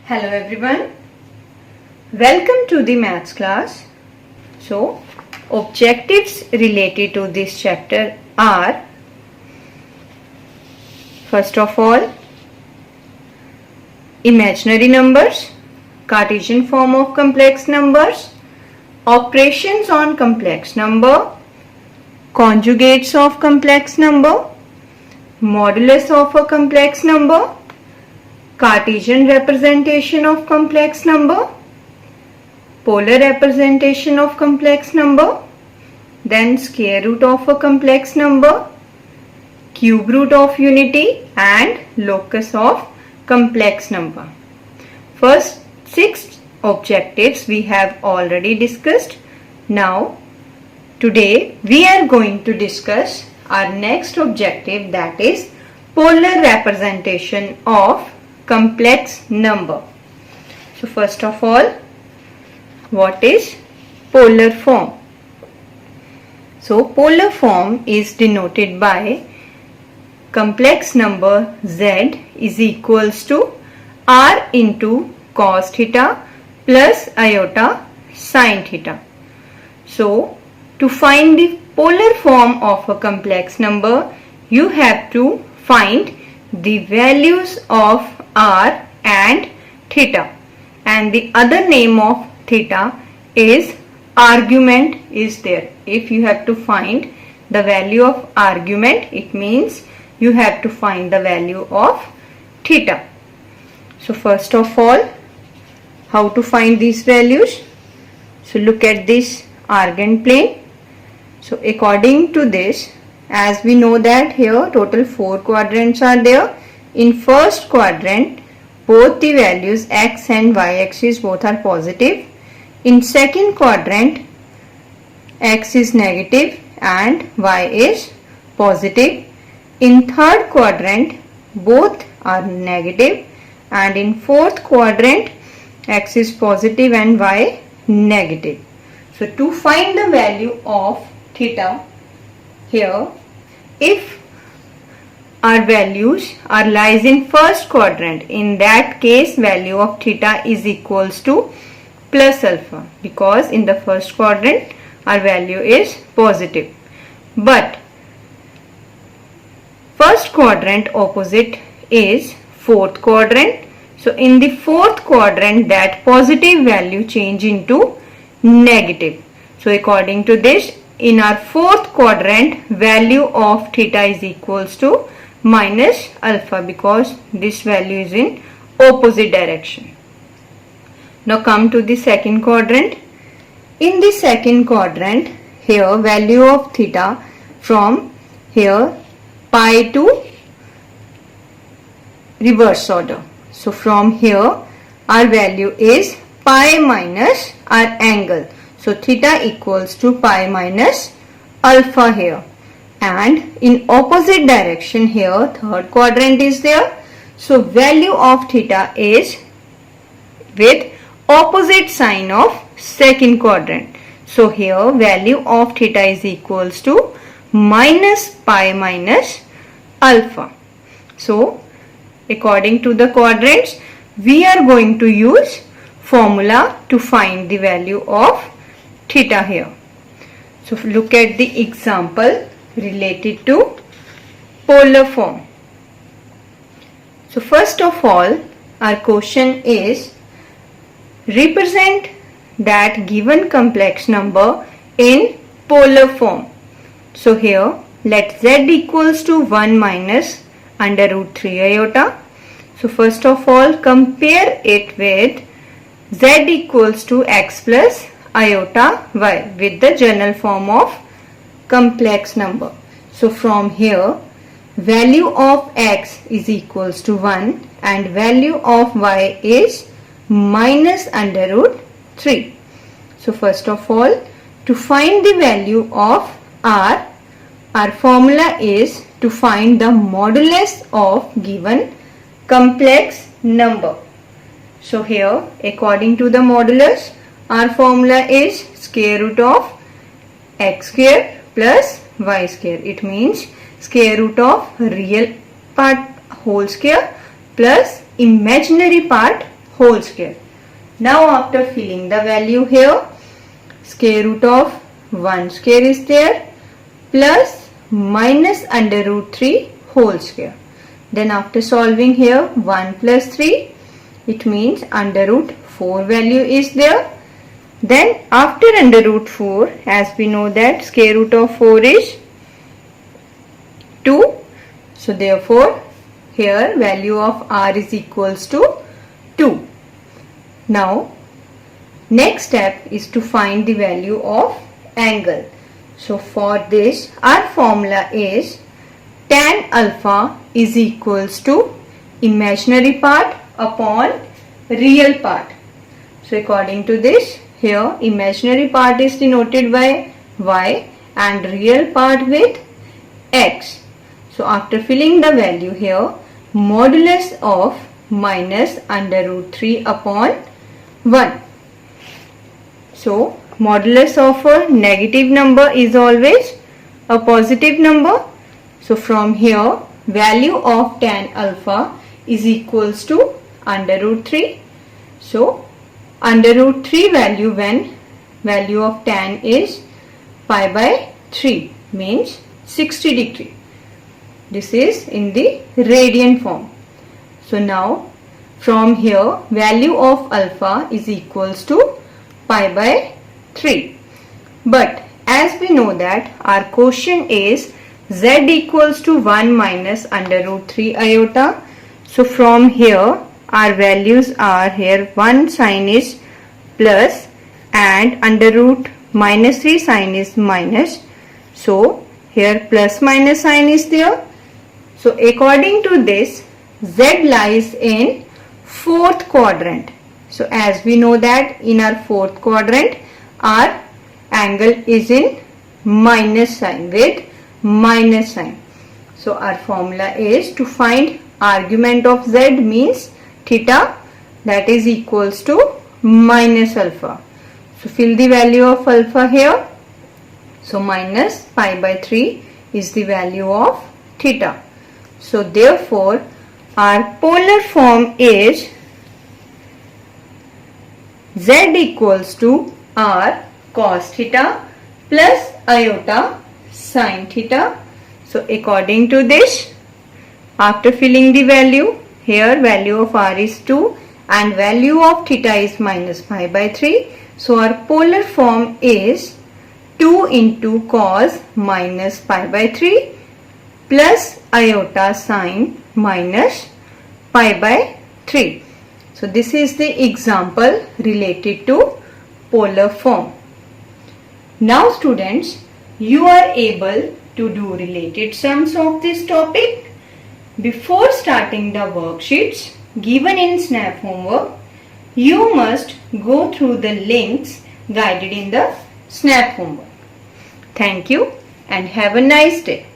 Hello everyone, welcome to the maths class. So, objectives related to this chapter are, first of all, imaginary numbers, Cartesian form of complex numbers, operations on complex number, conjugates of complex number, modulus of a complex number, Cartesian representation of complex number, polar representation of complex number, then square root of a complex number, cube root of unity and locus of complex number. First 6 objectives we have already discussed. Now today we are going to discuss our next objective, that is polar representation of complex number. So first of all, what is polar form? So polar form is denoted by complex number z is equals to r into cos theta plus iota sin theta. So to find the polar form of a complex number, you have to find the values of r and theta, and the other name of theta is argument is there. If you have to find the value of argument, it means you have to find the value of theta. So first of all, how to find these values? So look at this Argand plane. So according to this, as we know that here total 4 quadrants are there. In first quadrant, both the values x and y axis both are positive. In second quadrant, x is negative and y is positive. In third quadrant, both are negative, and in fourth quadrant, x is positive and y negative. So to find the value of theta here, if our values are lies in first quadrant, in that case value of theta is equals to plus alpha, because in the first quadrant our value is positive. But first quadrant opposite is fourth quadrant. So in the fourth quadrant, that positive value change into negative. So according to this, in our fourth quadrant, value of theta is equals to minus alpha, because this value is in opposite direction. Now come to the second quadrant. In the second quadrant, here value of theta from here pi to reverse order. So from here our value is pi minus our angle. So theta equals to pi minus alpha here. And in opposite direction here third quadrant is there. So value of theta is with opposite sign of second quadrant. So here value of theta is equals to minus pi minus alpha. So according to the quadrants, we are going to use formula to find the value of theta here. So look at the example related to polar form. So first of all, our question is, represent that given complex number in polar form. So here let z equals to 1 minus under root 3 iota. So first of all, compare it with z equals to x plus iota y with the general form of complex number. So from here value of x is equals to 1 and value of y is minus under root 3. So first of all, to find the value of r, our formula is to find the modulus of given complex number. So here according to the modulus, our formula is square root of x square plus y square. It means square root of real part whole square plus imaginary part whole square. Now after filling the value here, square root of 1 square is there plus minus under root 3 whole square. Then after solving here 1 plus 3, it means under root 4 value is there. Then after under root 4, as we know that square root of 4 is 2. So therefore here value of r is equals to 2. Now next step is to find the value of angle. So for this our formula is tan alpha is equals to imaginary part upon real part. So according to this, here imaginary part is denoted by y and real part with x. So after filling the value here, modulus of minus under root 3 upon 1. So modulus of a negative number is always a positive number. So from here value of tan alpha is equals to under root 3. So under root 3 value when value of tan is pi by 3 means 60 degree. This is in the radian form. So now from here value of alpha is equals to pi by 3. But as we know that our question is z equals to 1 minus under root 3 iota. So from here our values are here 1 sign is plus and under root minus 3 sign is minus. So here plus minus sign is there. So according to this z lies in fourth quadrant. So as we know that in our fourth quadrant our angle is in minus sign with minus sign. So our formula is to find argument of z means theta, that is equals to minus alpha. So fill the value of alpha here. So minus pi by 3 is the value of theta. So therefore our polar form is z equals to r cos theta plus iota sin theta. So according to this, after filling the value, here value of r is 2 and value of theta is minus pi by 3. So our polar form is 2 into cos minus pi by 3 plus iota sin minus pi by 3. So this is the example related to polar form. Now students, you are able to do related sums of this topic. Before starting the worksheets given in SNAP homework, you must go through the links guided in the SNAP homework. Thank you and have a nice day.